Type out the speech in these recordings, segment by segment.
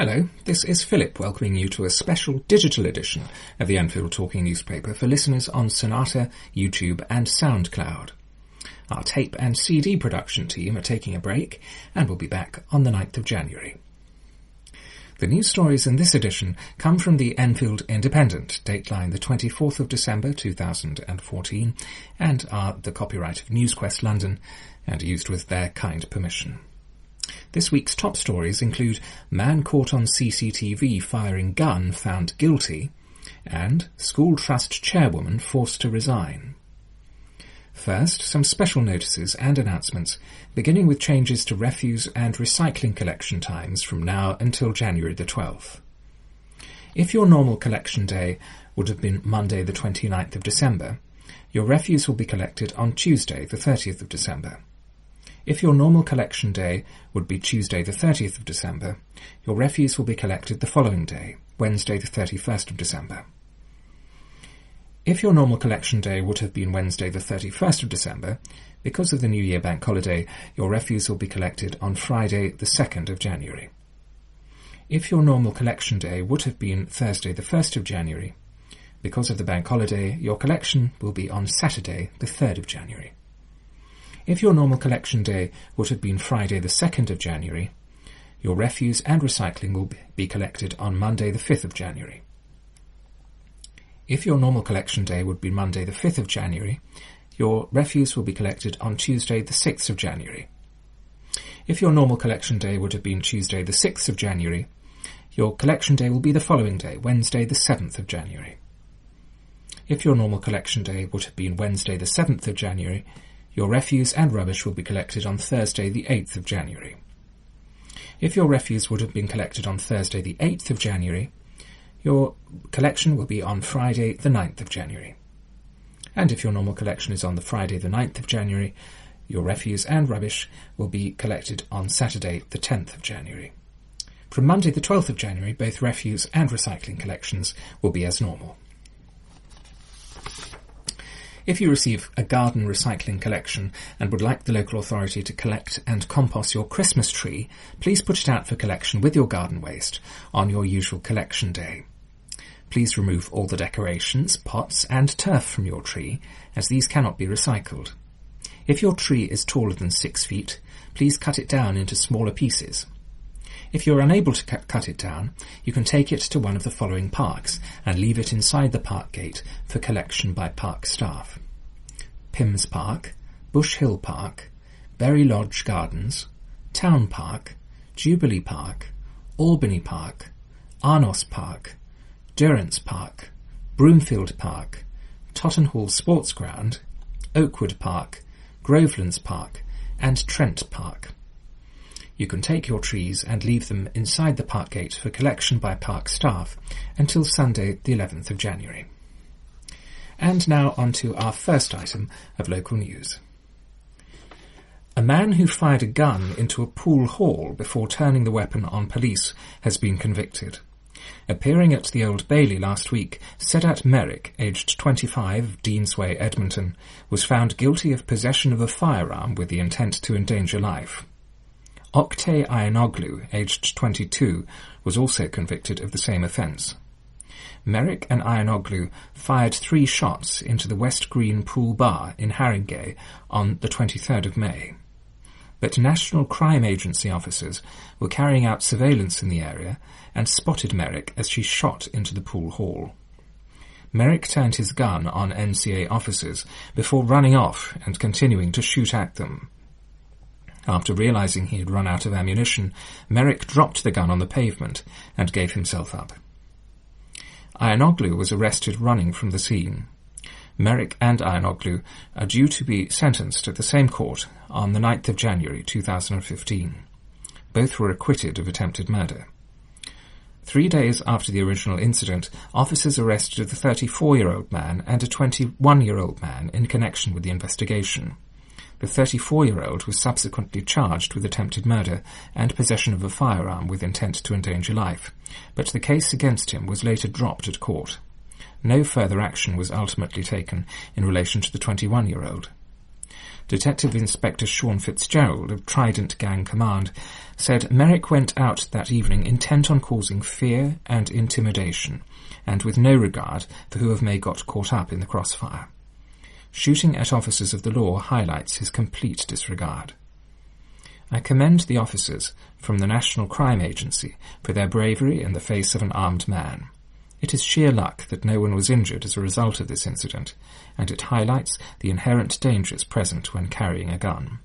Hello, this is Phillip welcoming you to a special digital edition of the Enfield Talking Newspaper for listeners on Sonata, YouTube and SoundCloud. Our tape and CD production team are taking a break and will be back on the 9th of January. The news stories in this edition come from the Enfield Independent, Dateline the 24th of December 2014, and are the copyright of NewsQuest London and used with their kind permission. This week's top stories include Man caught on CCTV firing gun found guilty and School Trust chairwoman forced to resign. First, some special notices and announcements, beginning with changes to refuse and recycling collection times from now until January the 12th. If your normal collection day would have been Monday the 29th of December, your refuse will be collected on Tuesday the 30th of December. If your normal collection day would be Tuesday the 30th of December, your refuse will be collected the following day, Wednesday the 31st of December. If your normal collection day would have been Wednesday the 31st of December, because of the New Year bank holiday, your refuse will be collected on Friday the 2nd of January. If your normal collection day would have been Thursday the 1st of January, because of the bank holiday, your collection will be on Saturday the 3rd of January. If your normal collection day would have been Friday the 2nd of January, your refuse and recycling will be collected on Monday the 5th of January. If your normal collection day would be Monday the 5th of January, your refuse will be collected on Tuesday the 6th of January. If your normal collection day would have been Tuesday the 6th of January, your collection day will be the following day, Wednesday the 7th of January. If your normal collection day would have been Wednesday the 7th of January, your refuse and rubbish will be collected on Thursday the 8th of January. If your refuse would have been collected on Thursday the 8th of January, your collection will be on Friday the 9th of January. And if your normal collection is on the Friday the 9th of January, your refuse and rubbish will be collected on Saturday the 10th of January. From Monday the 12th of January, both refuse and recycling collections will be as normal. If you receive a garden recycling collection and would like the local authority to collect and compost your Christmas tree, please put it out for collection with your garden waste on your usual collection day. Please remove all the decorations, pots and turf from your tree, as these cannot be recycled. If your tree is taller than 6 feet, please cut it down into smaller pieces. If you're unable to cut it down, you can take it to one of the following parks and leave it inside the park gate for collection by park staff: Pims Park, Bush Hill Park, Berry Lodge Gardens, Town Park, Jubilee Park, Albany Park, Arnos Park, Durrance Park, Broomfield Park, Tottenhall Sports Ground, Oakwood Park, Grovelands Park and Trent Park. You can take your trees and leave them inside the park gate for collection by park staff until Sunday the 11th of January. And now on to our first item of local news. A man who fired a gun into a pool hall before turning the weapon on police has been convicted. Appearing at the Old Bailey last week, Sedat Merrick, aged 25, of Deansway, Edmonton, was found guilty of possession of a firearm with the intent to endanger life. Oktay Ayanoglu, aged 22, was also convicted of the same offence. Merrick and Ayanoglu fired 3 shots into the West Green Pool Bar in Haringey on the 23rd of May. But National Crime Agency officers were carrying out surveillance in the area and spotted Merrick as she shot into the pool hall. Merrick turned his gun on NCA officers before running off and continuing to shoot at them. After realising he had run out of ammunition, Merrick dropped the gun on the pavement and gave himself up. Ayanoglu was arrested running from the scene. Merrick and Ayanoglu are due to be sentenced at the same court on the 9th of January 2015. Both were acquitted of attempted murder. 3 days after the original incident, officers arrested a 34-year-old man and a 21-year-old man in connection with the investigation. The 34-year-old was subsequently charged with attempted murder and possession of a firearm with intent to endanger life, but the case against him was later dropped at court. No further action was ultimately taken in relation to the 21-year-old. Detective Inspector Sean Fitzgerald of Trident Gang Command said Merrick went out that evening intent on causing fear and intimidation, and with no regard for who may got caught up in the crossfire. Shooting at officers of the law highlights his complete disregard. I commend the officers from the National Crime Agency for their bravery in the face of an armed man. It is sheer luck that no one was injured as a result of this incident, and it highlights the inherent dangers present when carrying a gun.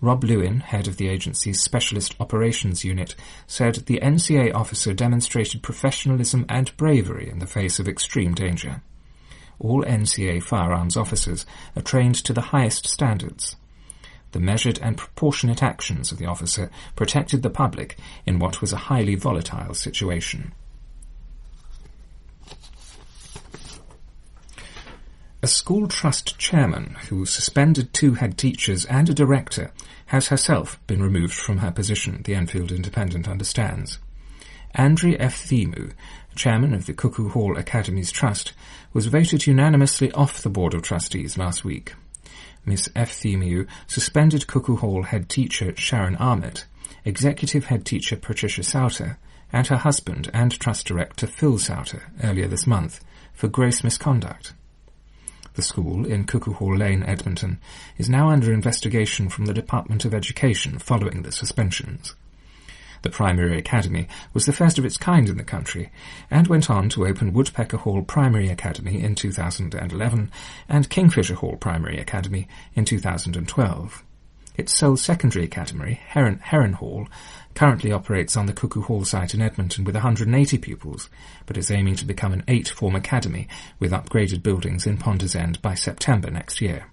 Rob Lewin, head of the agency's Specialist Operations Unit, said the NCA officer demonstrated professionalism and bravery in the face of extreme danger. All NCA firearms officers are trained to the highest standards. The measured and proportionate actions of the officer protected the public in what was a highly volatile situation. A school trust chairman who suspended 2 head teachers and a director has herself been removed from her position, the Enfield Independent understands. Andrew F. Thimu, chairman of the Cuckoo Hall Academy's trust, was voted unanimously off the Board of Trustees last week. Miss F. Thimu suspended Cuckoo Hall head teacher Sharon Armett, executive head teacher Patricia Sauter, and her husband and trust director Phil Sauter earlier this month for gross misconduct. The school in Cuckoo Hall Lane, Edmonton, is now under investigation from the Department of Education following the suspensions. The primary academy was the first of its kind in the country and went on to open Woodpecker Hall Primary Academy in 2011 and Kingfisher Hall Primary Academy in 2012. Its sole secondary academy, Heron Hall, currently operates on the Cuckoo Hall site in Edmonton with 180 pupils, but is aiming to become an 8-form academy with upgraded buildings in Ponders End by September next year.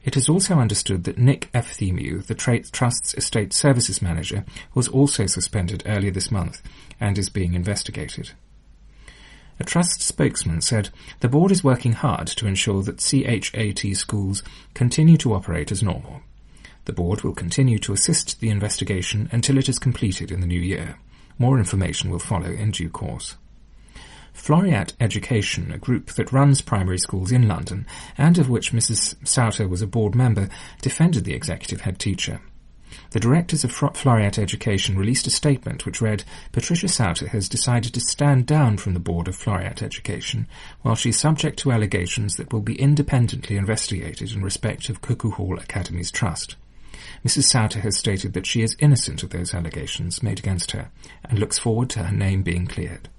It is also understood that Nick F. Thimu, the Trust's Estate Services Manager, was also suspended earlier this month and is being investigated. A Trust spokesman said, "The board is working hard to ensure that CHAT schools continue to operate as normal. The board will continue to assist the investigation until it is completed in the new year. More information will follow in due course." Floriat Education, a group that runs primary schools in London, and of which Mrs. Sauter was a board member, defended the executive head teacher. The directors of Floriat Education released a statement which read, "Patricia Sauter has decided to stand down from the board of Floriat Education, while she is subject to allegations that will be independently investigated in respect of Cuckoo Hall Academy's trust. Mrs. Sauter has stated that she is innocent of those allegations made against her, and looks forward to her name being cleared."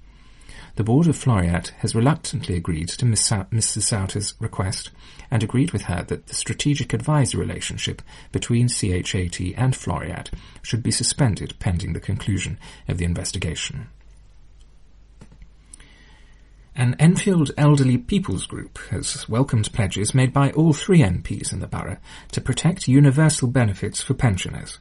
The board of Floriat has reluctantly agreed to Mrs. Sauter's request and agreed with her that the strategic advisor relationship between CHAT and Floriat should be suspended pending the conclusion of the investigation. An Enfield elderly people's group has welcomed pledges made by all 3 MPs in the borough to protect universal benefits for pensioners.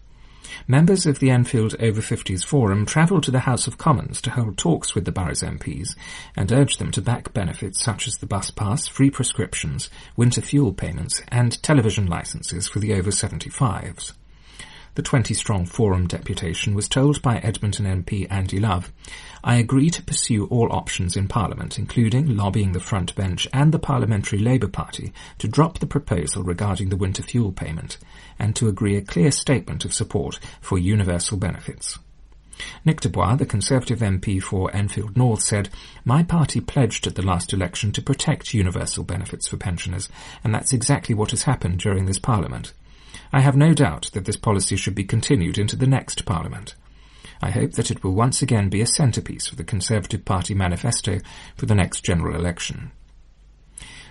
Members of the Enfield Over 50s Forum travelled to the House of Commons to hold talks with the borough's MPs and urged them to back benefits such as the bus pass, free prescriptions, winter fuel payments and television licences for the over 75s. The 20-strong Forum deputation was told by Edmonton MP Andy Love, "I agree to pursue all options in Parliament, including lobbying the front bench and the Parliamentary Labour Party to drop the proposal regarding the winter fuel payment, and to agree a clear statement of support for universal benefits." Nick Dubois, the Conservative MP for Enfield North, said, "My party pledged at the last election to protect universal benefits for pensioners, and that's exactly what has happened during this Parliament. I have no doubt that this policy should be continued into the next Parliament. I hope that it will once again be a centrepiece of the Conservative Party manifesto for the next general election."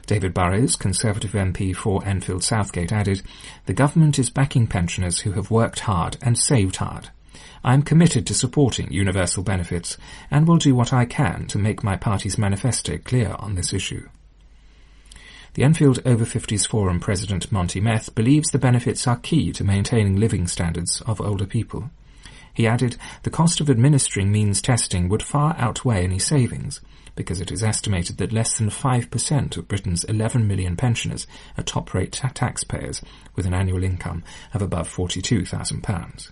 David Burrows, Conservative MP for Enfield Southgate, added, "The government is backing pensioners who have worked hard and saved hard. I am committed to supporting universal benefits and will do what I can to make my party's manifesto clear on this issue." The Enfield Over 50s Forum President Monty Meth believes the benefits are key to maintaining living standards of older people. He added, "The cost of administering means testing would far outweigh any savings, because it is estimated that less than 5% of Britain's 11 million pensioners are top-rate taxpayers with an annual income of above £42,000.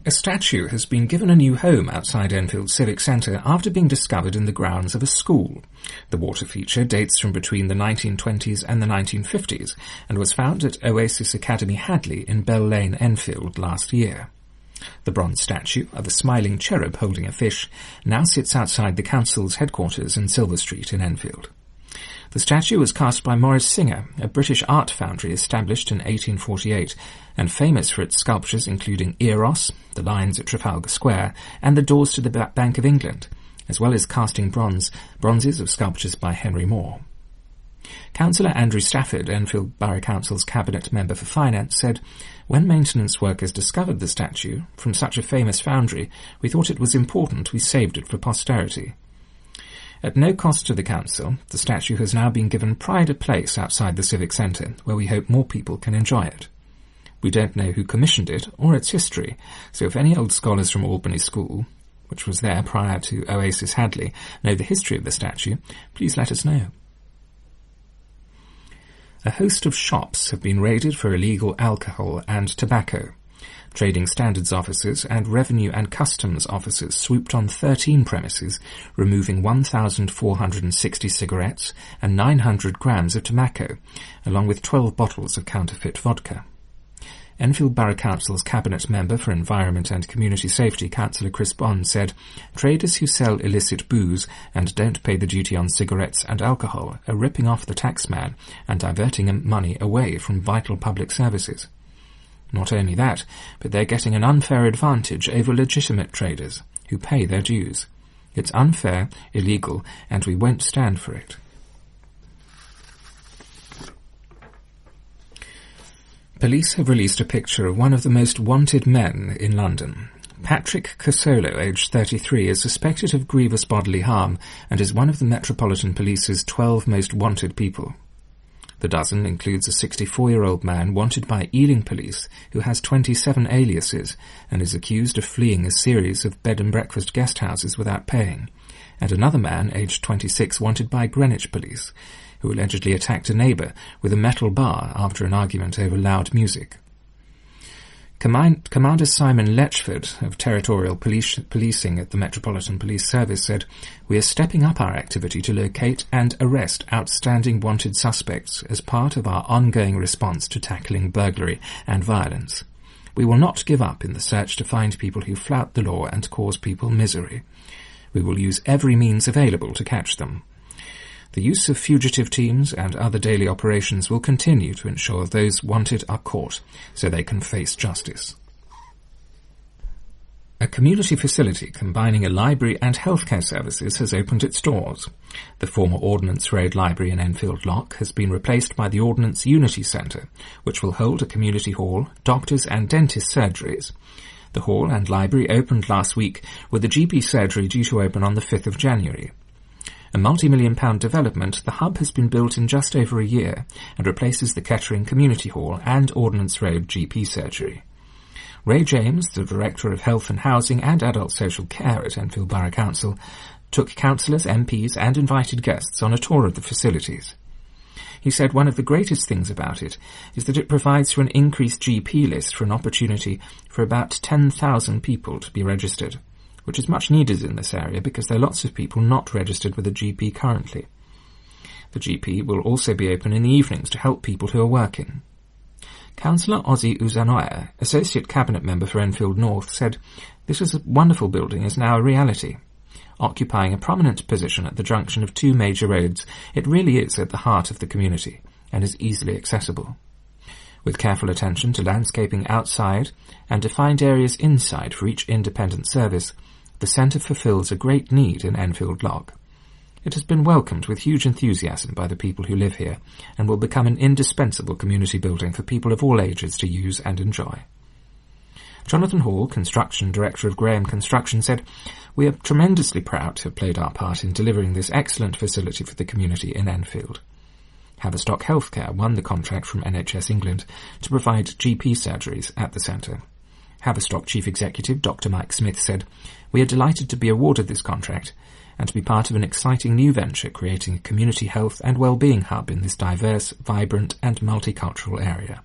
A statue has been given a new home outside Enfield Civic Centre after being discovered in the grounds of a school. The water feature dates from between the 1920s and the 1950s and was found at Oasis Academy Hadley in Bell Lane, Enfield, last year. The bronze statue of a smiling cherub holding a fish now sits outside the council's headquarters in Silver Street in Enfield. The statue was cast by Maurice Singer, a British art foundry established in 1848 and famous for its sculptures including Eros, the lions at Trafalgar Square, and the doors to the Bank of England, as well as casting bronzes of sculptures by Henry Moore. Councillor Andrew Stafford, Enfield Borough Council's Cabinet Member for Finance, said, "When maintenance workers discovered the statue from such a famous foundry, we thought it was important we saved it for posterity. At no cost to the council, the statue has now been given pride of place outside the Civic Centre, where we hope more people can enjoy it. We don't know who commissioned it or its history, so if any old scholars from Albany School, which was there prior to Oasis Hadley, know the history of the statue, please let us know." A host of shops have been raided for illegal alcohol and tobacco. Trading Standards officers and Revenue and Customs officers swooped on 13 premises, removing 1,460 cigarettes and 900 grams of tobacco, along with 12 bottles of counterfeit vodka. Enfield Borough Council's Cabinet Member for Environment and Community Safety, Councillor Chris Bond, said, "Traders who sell illicit booze and don't pay the duty on cigarettes and alcohol are ripping off the taxman and diverting money away from vital public services. Not only that, but they're getting an unfair advantage over legitimate traders who pay their dues. It's unfair, illegal, and we won't stand for it." Police have released a picture of one of the most wanted men in London. Patrick Cosolo, aged 33, is suspected of grievous bodily harm and is one of the Metropolitan Police's 12 most wanted people. The dozen includes a 64-year-old man wanted by Ealing Police who has 27 aliases and is accused of fleeing a series of bed-and-breakfast guest houses without paying, and another man, aged 26, wanted by Greenwich Police, who allegedly attacked a neighbour with a metal bar after an argument over loud music. Commander Simon Letchford of Territorial Policing at the Metropolitan Police Service said, "We are stepping up our activity to locate and arrest outstanding wanted suspects as part of our ongoing response to tackling burglary and violence. We will not give up in the search to find people who flout the law and cause people misery. We will use every means available to catch them. The use of fugitive teams and other daily operations will continue to ensure those wanted are caught so they can face justice." A community facility combining a library and healthcare services has opened its doors. The former Ordnance Road Library in Enfield Lock has been replaced by the Ordnance Unity Centre, which will hold a community hall, doctors and dentist surgeries. The hall and library opened last week, with the GP surgery due to open on the 5th of January. A multi-million-pound development, the hub has been built in just over a year and replaces the Kettering Community Hall and Ordnance Road GP surgery. Ray James, the Director of Health and Housing and Adult Social Care at Enfield Borough Council, took councillors, MPs and invited guests on a tour of the facilities. He said one of the greatest things about it is that it provides for an increased GP list for an opportunity for about 10,000 people to be registered, which is much needed in this area because there are lots of people not registered with a GP currently. The GP will also be open in the evenings to help people who are working. Councillor Ozzy Uzanoya, Associate Cabinet Member for Enfield North, said, "This is a wonderful building is now a reality. Occupying a prominent position at the junction of two major roads, it really is at the heart of the community and is easily accessible. With careful attention to landscaping outside and defined areas inside for each independent service, the centre fulfills a great need in Enfield Lock. It has been welcomed with huge enthusiasm by the people who live here and will become an indispensable community building for people of all ages to use and enjoy." Jonathan Hall, Construction Director of Graham Construction, said, "We are tremendously proud to have played our part in delivering this excellent facility for the community in Enfield." Haverstock Healthcare won the contract from NHS England to provide GP surgeries at the centre. Haverstock Chief Executive Dr Mike Smith said, "We are delighted to be awarded this contract and to be part of an exciting new venture creating a community health and well-being hub in this diverse, vibrant and multicultural area."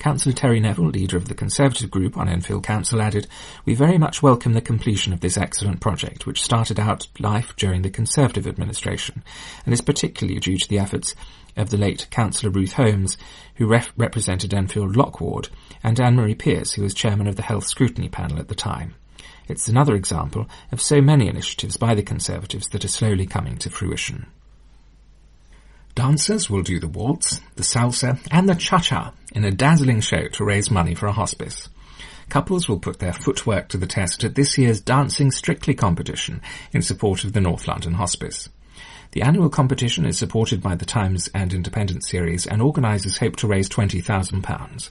Councillor Terry Neville, leader of the Conservative group on Enfield Council, added, "We very much welcome the completion of this excellent project, which started out life during the Conservative administration, and is particularly due to the efforts of the late Councillor Ruth Holmes, who represented Enfield Lock Ward, and Anne-Marie Pearce, who was chairman of the Health Scrutiny Panel at the time. It's another example of so many initiatives by the Conservatives that are slowly coming to fruition." Dancers will do the waltz, the salsa and the cha-cha in a dazzling show to raise money for a hospice. Couples will put their footwork to the test at this year's Dancing Strictly competition in support of the North London Hospice. The annual competition is supported by the Times and Independent series, and organisers hope to raise £20,000.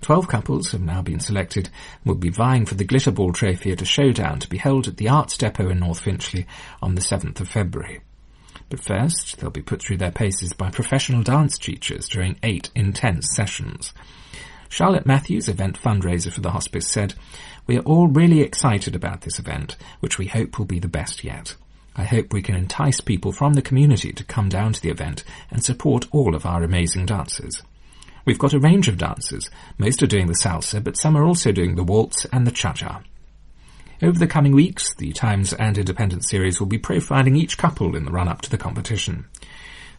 12 couples have now been selected and will be vying for the Glitterball Trophy at a showdown to be held at the Arts Depot in North Finchley on the 7th of February. But first, they'll be put through their paces by professional dance teachers during 8 intense sessions. Charlotte Matthews, event fundraiser for the hospice, said, "We are all really excited about this event, which we hope will be the best yet. I hope we can entice people from the community to come down to the event and support all of our amazing dancers. We've got a range of dancers. Most are doing the salsa, but some are also doing the waltz and the cha-cha." Over the coming weeks, the Times and Independent series will be profiling each couple in the run-up to the competition.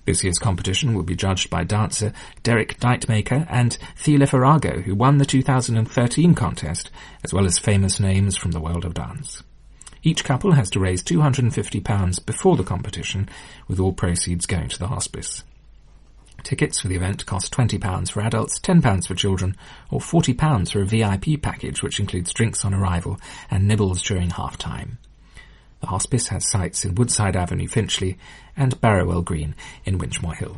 This year's competition will be judged by dancer Derek Nightmaker and Thea Farrago, who won the 2013 contest, as well as famous names from the world of dance. Each couple has to raise £250 before the competition, with all proceeds going to the hospice. Tickets for the event cost £20 for adults, £10 for children, or £40 for a VIP package, which includes drinks on arrival and nibbles during half-time. The hospice has sites in Woodside Avenue, Finchley, and Barrowell Green in Winchmore Hill.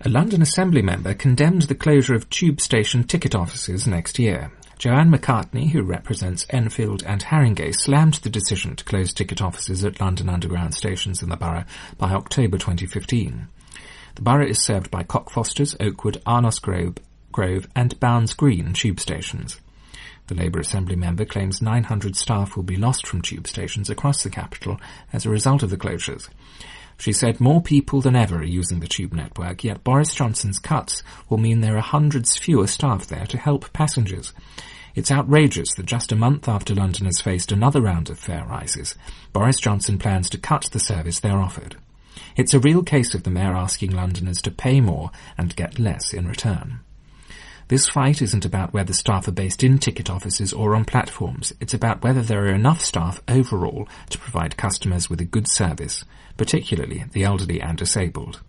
A London Assembly member condemned the closure of tube station ticket offices next year. Joanne McCartney, who represents Enfield and Haringey, slammed the decision to close ticket offices at London Underground stations in the borough by October 2015. The borough is served by Cockfosters, Oakwood, Arnos Grove and Bounds Green tube stations. The Labour Assembly member claims 900 staff will be lost from tube stations across the capital as a result of the closures. She said more people than ever are using the tube network, yet Boris Johnson's cuts will mean there are hundreds fewer staff there to help passengers. It's outrageous that just a month after London has faced another round of fare rises, Boris Johnson plans to cut the service they're offered. It's a real case of the Mayor asking Londoners to pay more and get less in return. This fight isn't about whether staff are based in ticket offices or on platforms. It's about whether there are enough staff overall to provide customers with a good service, particularly the elderly and disabled.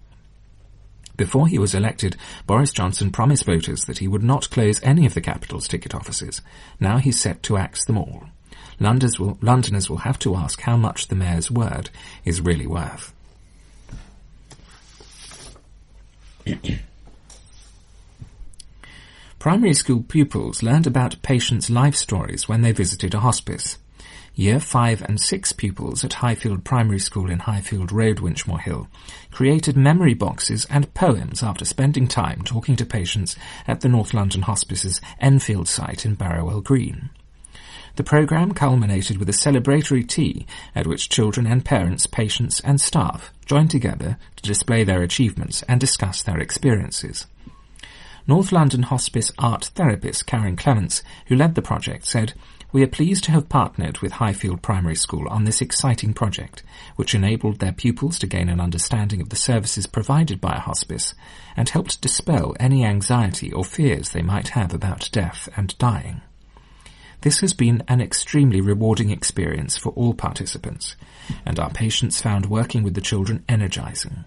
Before he was elected, Boris Johnson promised voters that he would not close any of the capital's ticket offices. Now he's set to axe them all. Londoners will have to ask how much the Mayor's word is really worth. Primary school pupils learned about patients' life stories when they visited a hospice. Year 5 and 6 pupils at Highfield Primary School in Highfield Road, Winchmore Hill, created memory boxes and poems after spending time talking to patients at the North London Hospice's Enfield site in Barrowell Green. The programme culminated with a celebratory tea at which children and parents, patients and staff joined together to display their achievements and discuss their experiences. North London Hospice art therapist Karen Clements, who led the project, said, "We are pleased to have partnered with Highfield Primary School on this exciting project, which enabled their pupils to gain an understanding of the services provided by a hospice and helped dispel any anxiety or fears they might have about death and dying. This has been an extremely rewarding experience for all participants, and our patients found working with the children energizing.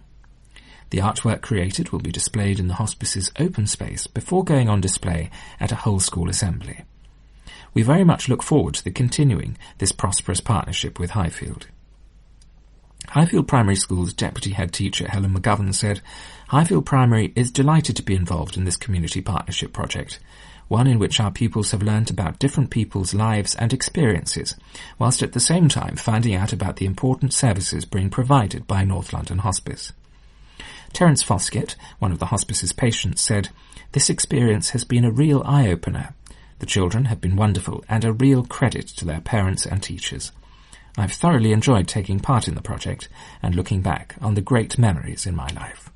The artwork created will be displayed in the hospice's open space before going on display at a whole school assembly. We very much look forward to continuing this prosperous partnership with Highfield." Highfield Primary School's Deputy Head Teacher Helen McGovern said, "Highfield Primary is delighted to be involved in this community partnership project, one in which our pupils have learnt about different people's lives and experiences, whilst at the same time finding out about the important services being provided by North London Hospice." Terence Foskett, one of the hospice's patients, said, "This experience has been a real eye-opener. The children have been wonderful and a real credit to their parents and teachers. I've thoroughly enjoyed taking part in the project and looking back on the great memories in my life."